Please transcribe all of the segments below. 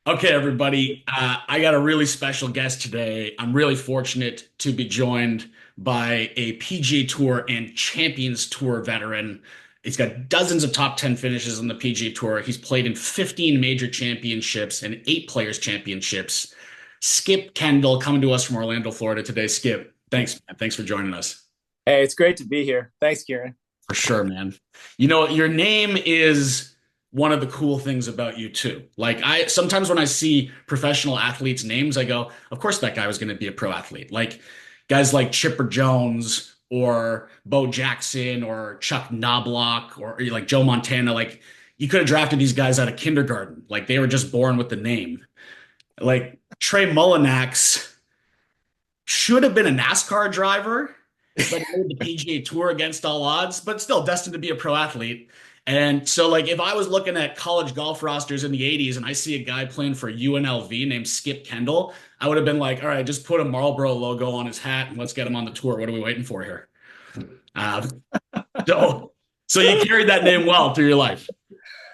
Okay, everybody. I got a really special guest today. I'm really fortunate to be joined by a PGA Tour and Champions Tour veteran. He's got dozens of top 10 finishes on the PGA Tour. He's played in 15 major championships and eight players' championships. Skip Kendall coming to us from Orlando, Florida today. Skip, thanks, man. Thanks for joining us. Hey, it's great to be here. Thanks, Kieran. For sure, man. You know, your name is one of the cool things about you too. Like I sometimes when I see professional athletes' names, I go, of course that guy was going to be a pro athlete. Like guys like Chipper Jones or Bo Jackson or Chuck Knobloch or like Joe Montana. Like you could have drafted these guys out of kindergarten. Like they were just born with the name. Like Trey Mullinax should have been a NASCAR driver, but he made the PGA Tour against all odds, but still destined to be a pro athlete. And so, like, if I was looking at college golf rosters in the 80s and I see a guy playing for UNLV named Skip Kendall, I would have been like, all right, just put a Marlboro logo on his hat and let's get him on the tour. What are we waiting for here? Uh, so, so you carried that name well through your life.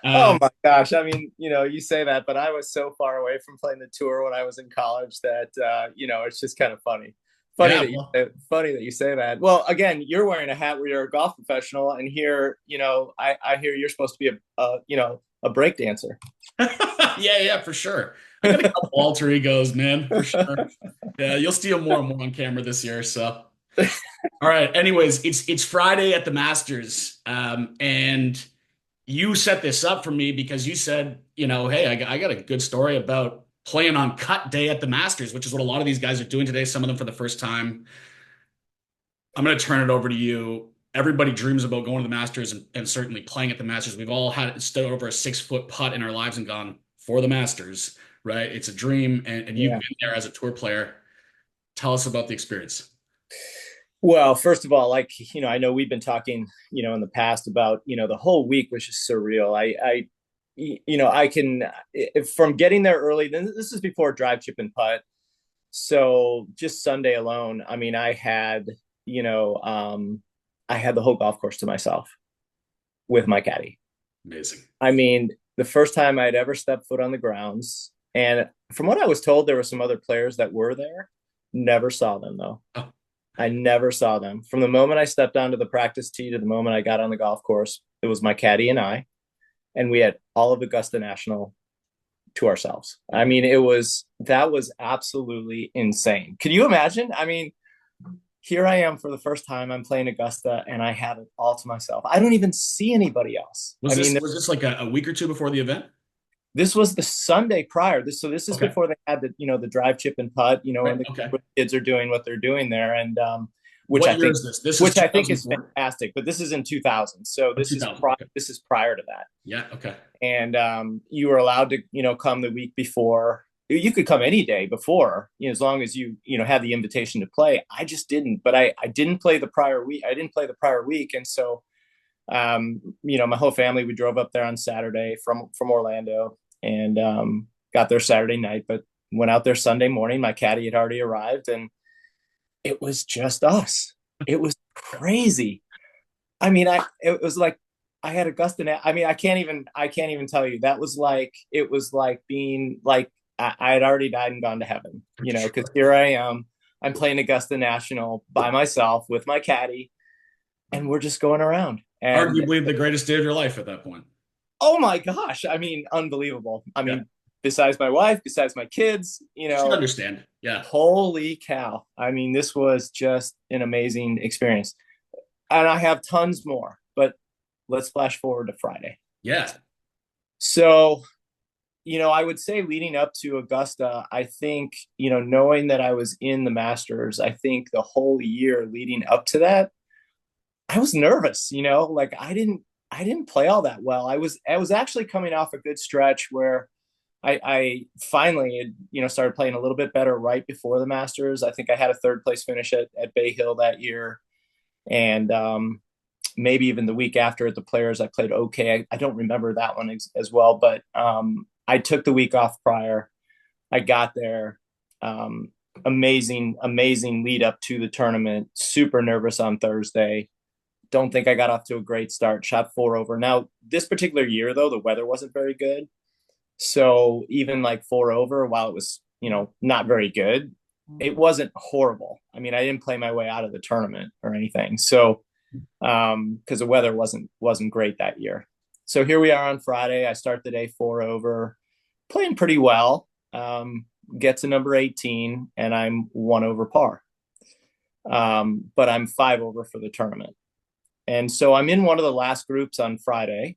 Oh Um, my gosh. I mean, you say that, but I was so far away from playing the tour when I was in college that it's just kind of funny. yeah, well, Funny that you say that. Well, again, you're wearing a hat where you're a golf professional, and here, I hear you're supposed to be a break dancer. yeah, for sure. I got a couple alter egos, man, for sure. Yeah, you'll see them more and more on camera this year. So, all right. Anyways, it's Friday at the Masters, and you set this up for me because you said, hey, I got a good story about playing on cut day at the Masters, which is what a lot of these guys are doing today. Some of them for the first time. I'm going to turn it over to you. Everybody dreams about going to the Masters and certainly playing at the Masters. We've all had stood over a 6 foot putt in our lives and gone for the Masters, right? It's a dream, and you've Yeah. been there as a tour player. Tell us about the experience. Well, first of all, I know we've been talking, in the past about, the whole week was just surreal. I can, from getting there early, then this is before drive, chip, and putt. So just Sunday alone, I mean, you know, um, I had the whole golf course to myself with my caddy. Amazing. I mean, the first time I'd ever stepped foot on the grounds. And from what I was told, there were some other players that were there. Never saw them though. Oh, I never saw them. From the moment I stepped onto the practice tee to the moment I got on the golf course, it was my caddy and we had all of Augusta National to ourselves. I mean, that was absolutely insane. Can you imagine? I mean, here I am for the first time. I'm playing Augusta, and I have it all to myself. I don't even see anybody else. I was this mean, was this like a week or two before the event? this was the Sunday prior. This is Okay. before they had the drive, chip, and putt. Right. And the Okay. kids are doing what they're doing there, and which What I year think is this? This is which I think is 2004 fantastic. But this is in 2000, so or 2000. Okay. this is prior to that. Yeah. Okay. And you were allowed to come the week before. You could come any day before, as long as you had the invitation to play. I just didn't, but I didn't play the prior week. I didn't play the prior week, and so my whole family, we drove up there on Saturday from Orlando, and got there Saturday night, but went out there Sunday morning. My caddy had already arrived, and it was just us. It was crazy. I mean, it was like I had Augusta. I mean, I can't even tell you. That was like it was like being like I had already died and gone to heaven. Because Sure. here I am. I'm playing Augusta National by myself with my caddy, and we're just going around. And Arguably the greatest day of your life at that point. oh my gosh, I mean, unbelievable. I Yeah. mean, besides my wife, besides my kids, Should understand. Yeah. holy cow. I mean, this was just an amazing experience. And I have tons more, but let's flash forward to Friday. Yeah. So, I would say leading up to Augusta, I think, knowing that I was in the Masters, I think the whole year leading up to that, I was nervous, like I didn't play all that well. I was actually coming off a good stretch where I finally, started playing a little bit better right before the Masters. I think I had a third place finish at Bay Hill that year, and maybe even the week after at the Players, I played okay. I don't remember that one as well, but I took the week off prior. I got there. Amazing lead up to the tournament. Super nervous on Thursday. Don't think I got off to a great start. Shot four over. Now, this particular year, though, the weather wasn't very good. So even like 4 over, while it was, not very good, it wasn't horrible. I mean, I didn't play my way out of the tournament or anything. So because the weather wasn't great that year. So here we are on Friday. I start the day 4 over, playing pretty well. Get to number 18, and I'm 1 over par. But I'm 5 over for the tournament. And so I'm in one of the last groups on Friday.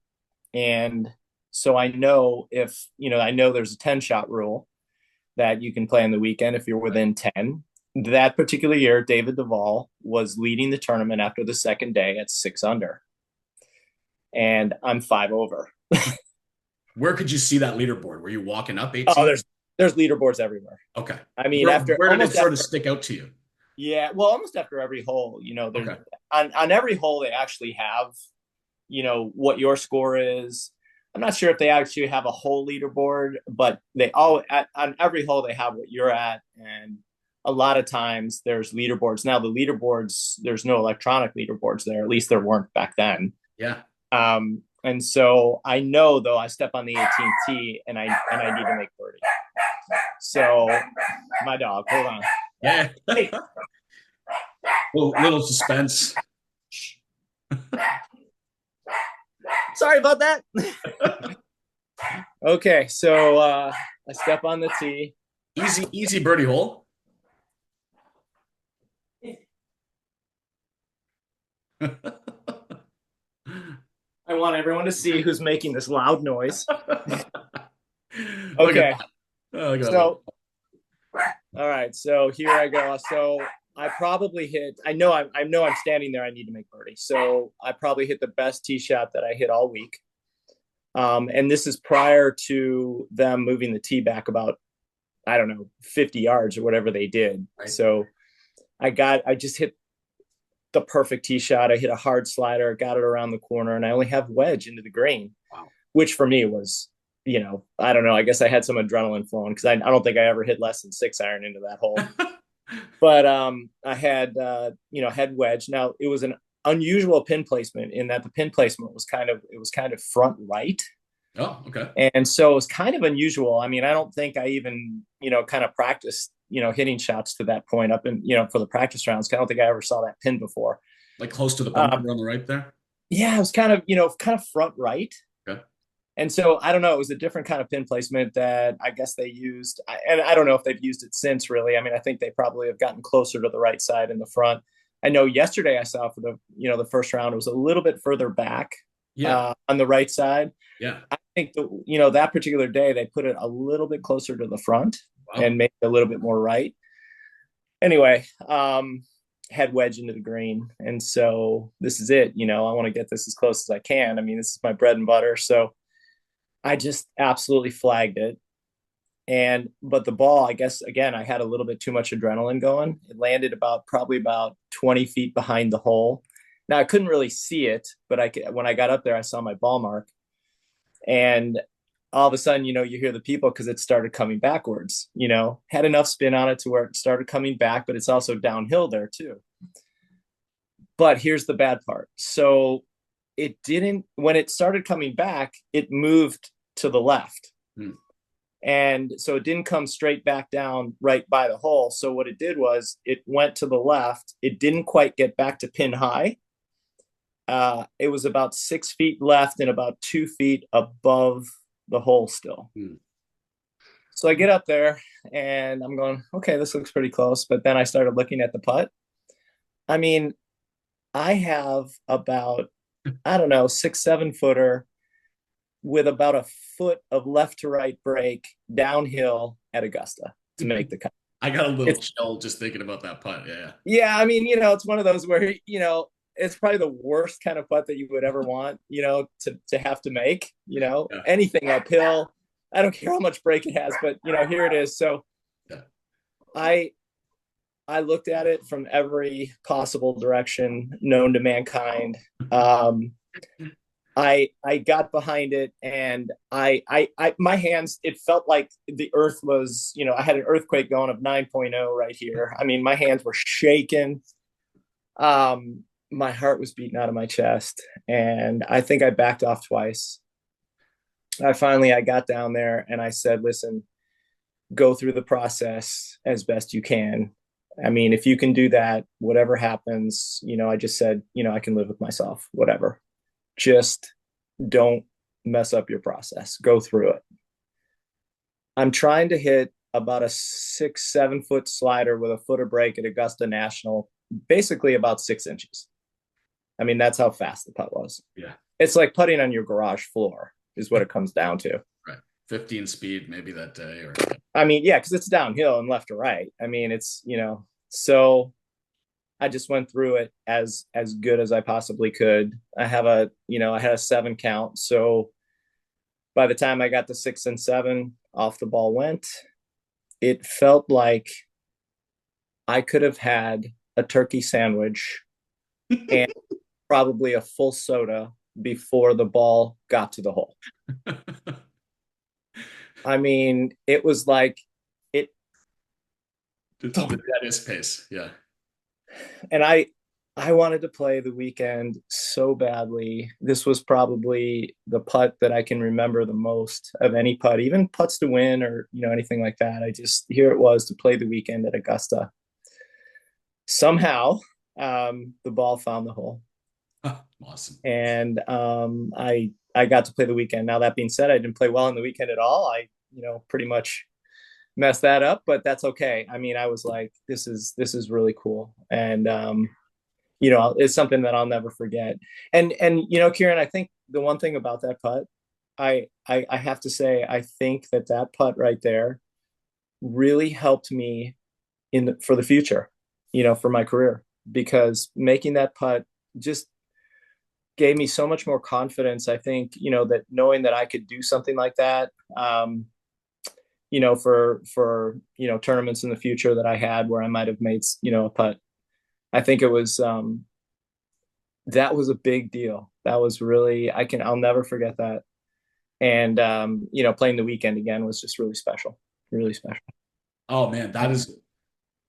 And so I know I know there's a 10 shot rule that you can play on the weekend if you're within 10. That particular year, David Duval was leading the tournament after the second day at 6 under. And I'm 5 over. Where could you see that leaderboard? Were you walking up Oh, 18? there's leaderboards everywhere. Okay. I mean, Where did it sort of stick out to you? Yeah, well, almost after every hole, there's Okay. on every hole they actually have, what your score is. I'm not sure if they actually have a whole leaderboard, but they all on every hole they have what you're at, and a lot of times there's leaderboards. Now the leaderboards, there's no electronic leaderboards there. At least there weren't back then. Yeah. And so I know though I step on the 18th tee and I need to make birdie. So my dog, hold on. Yeah. Hey. Little suspense. Sorry about that. Okay, so I step on the tee. Easy birdie hole. I want everyone to see who's making this loud noise. Okay. So, all right. So here I go. So I probably hit. I know I'm standing there. I need to make birdie. So I probably hit the best tee shot that I hit all week. And this is prior to them moving the tee back about, I don't know, 50 yards or whatever they did. Right. So I just hit the perfect tee shot. I hit a hard slider, got it around the corner, and I only have wedge into the green. Wow. Which for me was, I don't know. I guess I had some adrenaline flowing because I don't think I ever hit less than 6 iron into that hole. But I had, head wedge. Now it was an unusual pin placement in that the pin placement was kind of front right. Oh, okay. And so it was kind of unusual. I mean, I don't think I even, kind of practiced, hitting shots to that point up in, for the practice rounds. I don't think I ever saw that pin before. Like close to the bunker on the right there? Yeah, it was kind of front right. Okay. And so I don't know, it was a different kind of pin placement that I guess they used. And I don't know if they've used it since really. I mean, I think they probably have gotten closer to the right side in the front. I know yesterday I saw for the first round, it was a little bit further back on the right side. Yeah. I think that particular day they put it a little bit closer to the front and made it a little bit more right. Anyway, head wedge into the green. And so this is it. I want to get this as close as I can. I mean, this is my bread and butter. So I just absolutely flagged it. But the ball, I guess, again, I had a little bit too much adrenaline going. It landed probably about 20 feet behind the hole. Now I couldn't really see it, but when I got up there, I saw my ball mark. And all of a sudden, you hear the people because it started coming backwards, had enough spin on it to where it started coming back, but it's also downhill there too. But here's the bad part. So when it started coming back, it moved to the left. And so it didn't come straight back down right by the hole. So what it did was it went to the left. It didn't quite get back to pin high. It was about 6 feet left and about 2 feet above the hole still. So I get up there and I'm going, okay, this looks pretty close. But then I started looking at the putt. I mean, I have about, I don't know, 6-7 footer with about a foot of left to right break downhill at Augusta to make the cut. I got a little chill just thinking about that putt. Yeah. Yeah. I mean, it's one of those where, it's probably the worst kind of putt that you would ever want, to have to make, anything uphill. I don't care how much break it has, but here it is. So I looked at it from every possible direction known to mankind. I got behind it and my hands, it felt like the earth was, I had an earthquake going of 9.0 right here. I mean, my hands were shaking. My heart was beating out of my chest and I think I backed off twice. I got down there and I said, listen, go through the process as best you can. I mean, if you can do that, whatever happens, I just said, I can live with myself, whatever. Just don't mess up your process. Go through it. I'm trying to hit about a 6, 7 foot slider with a footer break at Augusta National, basically about 6 inches. I mean, that's how fast the putt was. Yeah. It's like putting on your garage floor, is what it comes down to. Right. 15 speed maybe that day or I mean, yeah, because it's downhill and left to right. I mean, so I just went through it as good as I possibly could. I had a 7 count. So by the time I got to 6 and 7, off the ball went. It felt like I could have had a turkey sandwich and probably a full soda before the ball got to the hole. I mean, it was like it, that is pace. Yeah. and I wanted to play the weekend so badly. This was probably the putt that I can remember the most of any putt, even putts to win or anything like that. I just here it was to play the weekend at Augusta. Somehow, the ball found the hole, Awesome. and I got to play the weekend. Now that being said, I didn't play well in the weekend at all. I pretty much messed that up, but that's okay. I mean, I was like, this is really cool, and it's something that I'll never forget. And Kieran, I think the one thing about that putt, I have to say, I think that putt right there really helped me for the future, for my career, because making that putt just gave me so much more confidence. I think, that knowing that I could do something like that, for tournaments in the future that I had where I might have made, a putt. I think that was a big deal. That was really, I'll never forget that. And, playing the weekend again was just really special, really special. Oh man, that is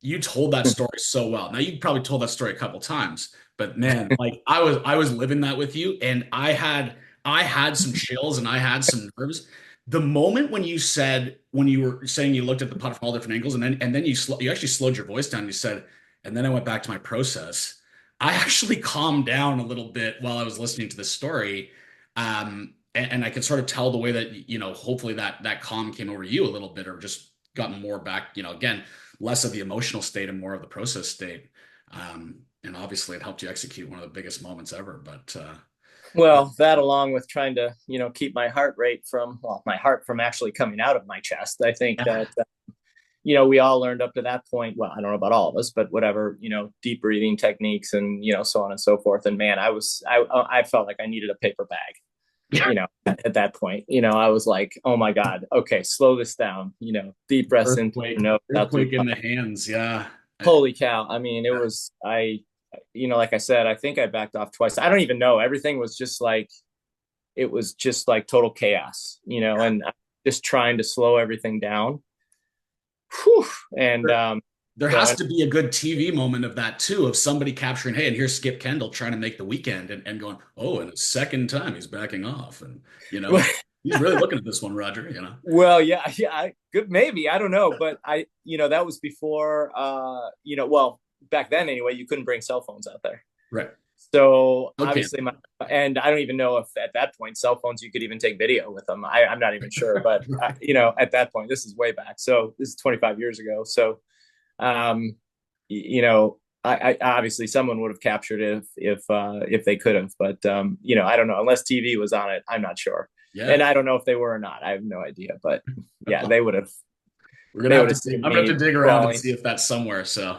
you told that story so well. Now you probably told that story a couple times, but man, like I was living that with you and I had some chills and I had some nerves. The moment when you said when you were saying you looked at the putt from all different angles and then you actually slowed your voice down. You said, and then I went back to my process. I actually calmed down a little bit while I was listening to this story. And I could sort of tell the way that, hopefully that calm came over you a little bit or just gotten more back, again, less of the emotional state and more of the process state. And obviously it helped you execute one of the biggest moments ever. But Well, that along with trying to, keep my heart from actually coming out of my chest. I think yeah, that, we all learned up to that point. Well, I don't know about all of us, but whatever, deep breathing techniques and, so on and so forth. And man, I felt like I needed a paper bag, at that point. I was like, oh my God, okay, slow this down, deep breaths into your nose, out through earthquake in the hands. Yeah. holy cow. I mean, like I said, I think I backed off twice. I don't even know. Everything was just like, it was just like total chaos, and just trying to slow everything down. Whew. And, There so, has to be a good TV moment of that too, of somebody capturing, hey, and here's Skip Kendall trying to make the weekend and going, oh, and a second time he's backing off. And, he's really looking at this one, Roger. well, yeah, good, maybe, I don't know, but that was before, well, back then anyway, you couldn't bring cell phones out there. Right. So Okay. obviously, and I don't even know if at that point cell phones you could even take video with them. I'm not even sure, but Right. at that point, this is way back. So this is 25 years ago. So, um, I obviously someone would have captured it if they could have, but I don't know, unless TV was on it. I'm not sure, and Yeah. I don't know if they were or not. I have no idea, but yeah, We're gonna they have would to have dig. seen I'm gonna have me to dig around and crawling. see if that's somewhere. So,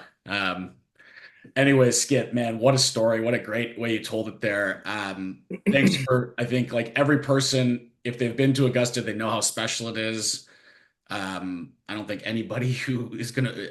anyway, Skip, man, what a story. What a great way you told it there. Thanks for, I think, like every person, if they've been to Augusta, they know how special it is. I don't think anybody who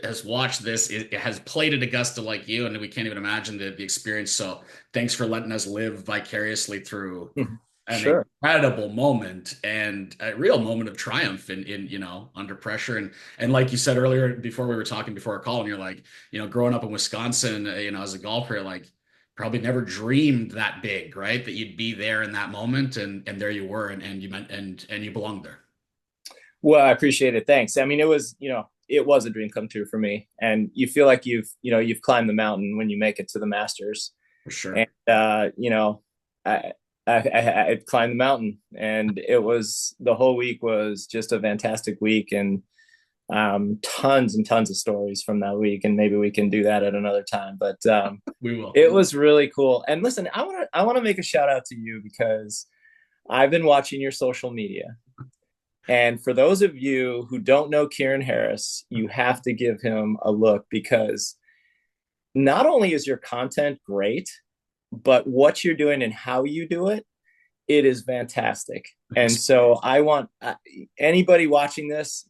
has watched this has played at Augusta like you, and we can't even imagine the experience. So thanks for letting us live vicariously through an Sure. incredible moment and a real moment of triumph in under pressure. And like you said earlier before we were talking before our call, and you're like, growing up in Wisconsin, as a golfer, like probably never dreamed that big, right? That you'd be there in that moment, and there you were, and you meant and you belonged there Well, I appreciate it. Thanks. I mean, it was a dream come true for me. And you feel like you've climbed the mountain when you make it to the Masters. for And, sure. I, I climbed the mountain, and the whole week was just a fantastic week. And tons and tons of stories from that week. And maybe we can do that at another time. But We will. it was really cool. And listen, I want to make a shout out to you because I've been watching your social media. And for those of you who don't know Kieran Harris, you have to give him a look because not only is your content great, but what you're doing and how you do it, it is fantastic. And Thanks. so I want anybody watching this,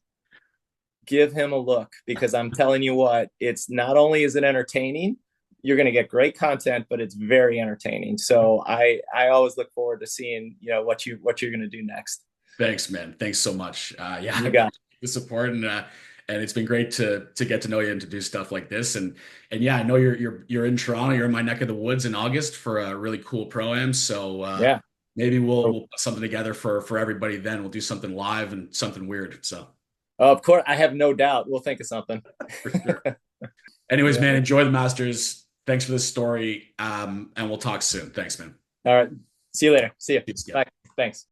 give him a look because I'm telling you what, it's not only is it entertaining, you're going to get great content, but it's very entertaining. So I always look forward to seeing, what you're going to do next. Thanks, man. Thanks so much. Yeah, I You got appreciate the support, and it's been great to get to know you and to do stuff like this. And yeah, I know you're in Toronto. You're in my neck of the woods in August for a really cool pro-am. So Yeah. maybe we'll put something together for everybody. Then we'll do something live and something weird. So Of course, I have no doubt we'll think of something. for sure. Anyways, man, Yeah. enjoy the Masters. Thanks for this story. And we'll talk soon. Thanks, man. All right. See you later. See you. Peace, yeah. Bye. Thanks.